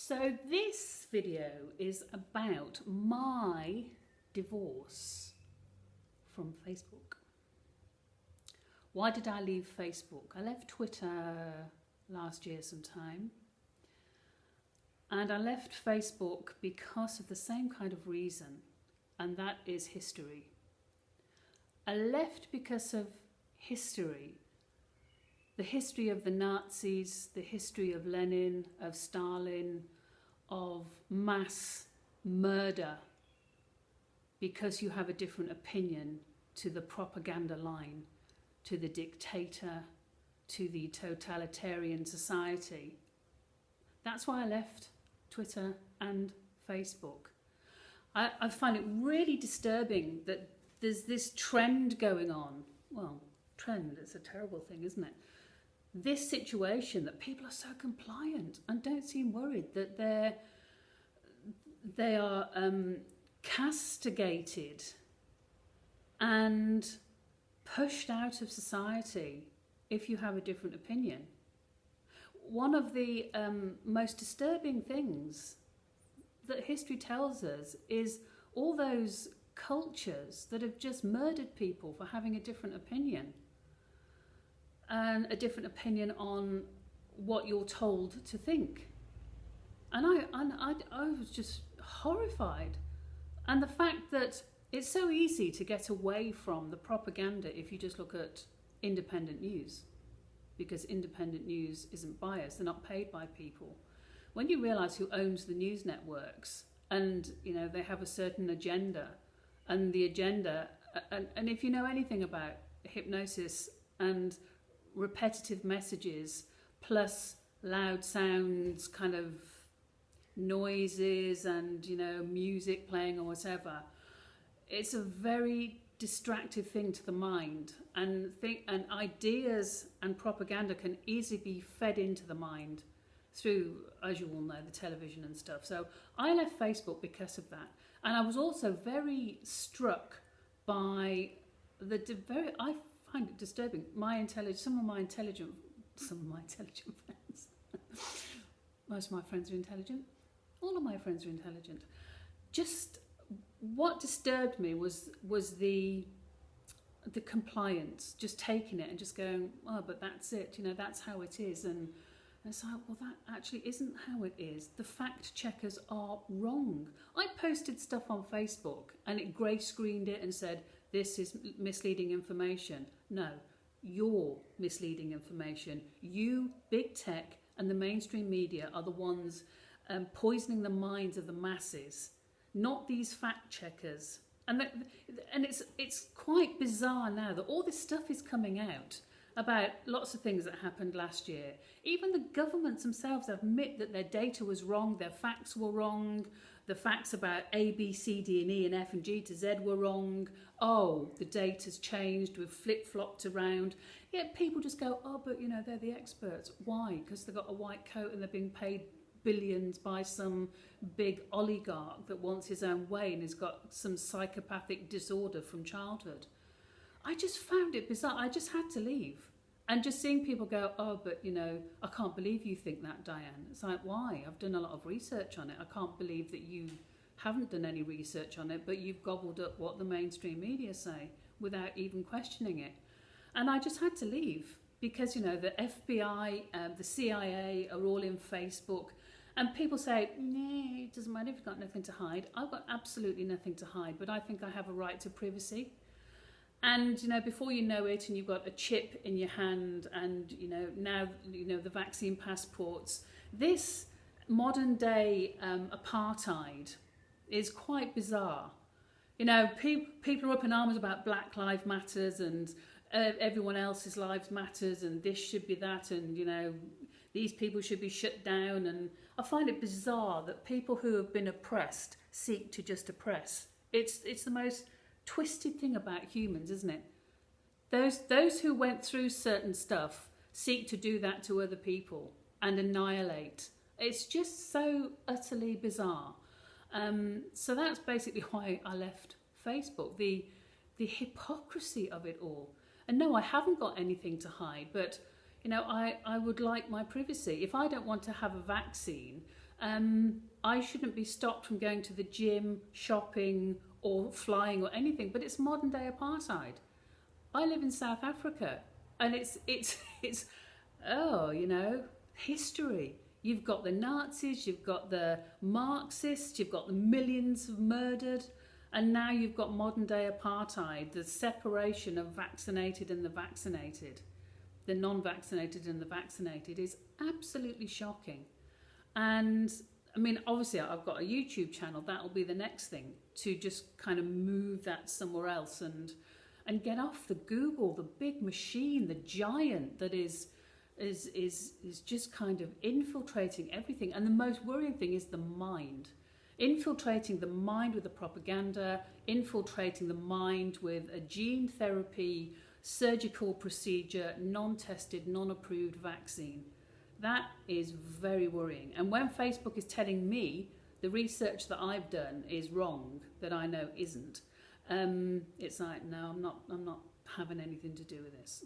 So this video is about my divorce from Facebook. Why did I leave Facebook? I left Twitter last year sometime. And I left Facebook because of the same kind of reason, and that is history. I left because of history. The history of the Nazis, the history of Lenin, of Stalin, of mass murder, because you have a different opinion to the propaganda line, to the dictator, to the totalitarian society. That's why I left Twitter and Facebook. I find it really disturbing that there's this trend going on. Well, trend is a terrible thing, isn't it? This situation that people are so compliant and don't seem worried that they are castigated and pushed out of society if you have a different opinion. One of the most disturbing things that history tells us is all those cultures that have just murdered people for having a different opinion. And a different opinion on what you're told to think. And I was just horrified. And the fact that it's so easy to get away from the propaganda if you just look at independent news, because independent news isn't biased, they're not paid by people. When you realise who owns the news networks and they have a certain agenda, and the agenda, and if you know anything about hypnosis and repetitive messages plus loud sounds, kind of noises and music playing or whatever, it's a very distractive thing to the mind, and ideas and propaganda can easily be fed into the mind through, as you all know, the television and stuff. So I left Facebook because of that, and I was also very struck by I find it disturbing. Some of my intelligent friends. Most of my friends are intelligent. All of my friends are intelligent. Just what disturbed me was the compliance, just taking it and just going, oh, but that's it. That's how it is. And it's like, well, that actually isn't how it is. The fact checkers are wrong. I posted stuff on Facebook and it grey screened it and said, this is misleading information. No, you're misleading information. You, big tech, and the mainstream media are the ones poisoning the minds of the masses, not these fact checkers. And it's quite bizarre now that all this stuff is coming out about lots of things that happened last year. Even the governments themselves admit that their data was wrong, their facts were wrong, the facts about A, B, C, D, and E, and F, and G to Z were wrong. Oh, the data's changed, we've flip-flopped around. Yet people just go, oh, but they're the experts. Why? Because they've got a white coat and they're being paid billions by some big oligarch that wants his own way and has got some psychopathic disorder from childhood. I just found it bizarre. I just had to leave. And just seeing people go, oh, but I can't believe you think that, Diane. It's like, why? I've done a lot of research on it. I can't believe that you haven't done any research on it, but you've gobbled up what the mainstream media say without even questioning it. And I just had to leave because, the FBI, the CIA are all in Facebook. And people say, nah, it doesn't matter if you've got nothing to hide. I've got absolutely nothing to hide, but I think I have a right to privacy. And, before you know it, and you've got a chip in your hand and, now, the vaccine passports, this modern day apartheid is quite bizarre. People are up in arms about Black Lives Matters and everyone else's lives matters and this should be that and, these people should be shut down. And I find it bizarre that people who have been oppressed seek to just oppress. It's the most twisted thing about humans, isn't it? Those who went through certain stuff seek to do that to other people and annihilate. It's just so utterly bizarre. So that's basically why I left Facebook. The hypocrisy of it all. And no, I haven't got anything to hide, but I would like my privacy. If I don't want to have a vaccine, I shouldn't be stopped from going to the gym, shopping, or flying or anything. But it's modern day apartheid. I live in South Africa, and it's history. You've got the Nazis, you've got the Marxists, you've got the millions of murdered, and now you've got modern day apartheid, the separation of vaccinated and the vaccinated, the non-vaccinated and the vaccinated is absolutely shocking. And I mean, obviously I've got a YouTube channel, that'll be the next thing, to just kind of move that somewhere else and get off the Google, the big machine, the giant that is just kind of infiltrating everything. And the most worrying thing is the mind. Infiltrating the mind with the propaganda, infiltrating the mind with a gene therapy, surgical procedure, non-tested, non-approved vaccine. That is very worrying. And when Facebook is telling me the research that I've done is wrong, that I know isn't, it's like, no, I'm not having anything to do with this.